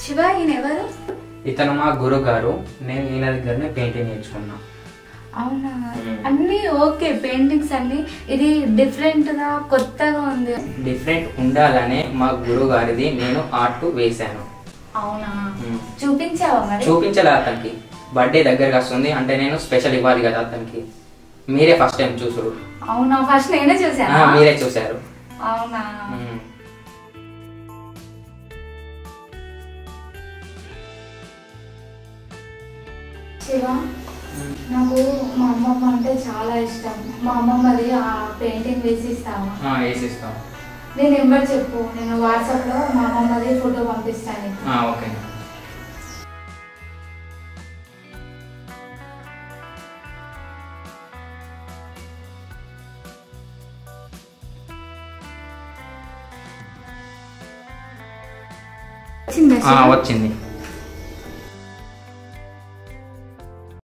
శివ ఈయన ఎవరు? ఇతను మా గురువు గారు. నేను ఈయన దగ్గరనే పెయింటింగ్ నేర్చుకున్నా. అవునా? అన్నీ ఓకే, పెయింటింగ్స్ అన్ని. ఇది డిఫరెంట్ గా కొత్తగా ఉంది. డిఫరెంట్ ఉండాలనే మా గురువు గారిది నేను ఆర్ట్ వేశాను. అవునా? చూపించావా మరి? చూపించలే అతనికి. బర్త్డే దగ్గరకు వస్తుంది అంటే నేను స్పెషల్ ఇవ్వాలి కదా అతనికి. మీరే ఫస్ట్ టైం చూసారు. అవునా? ఫస్ట్ నేనే చూసాను. మీరే చూసారు. అవునా? శివ, నాకు మా అమ్మమ్మ అంటే చాలా ఇష్టం. మా అమ్మమ్మది ఆ పెయింటింగ్ వేసిస్తావా? వేసిస్తాం. నీ నెంబర్ చెప్పు, నేను వాట్సాప్లో మా అమ్మమ్మది ఫోటో పంపిస్తాను. ఓకే. వచ్చింది.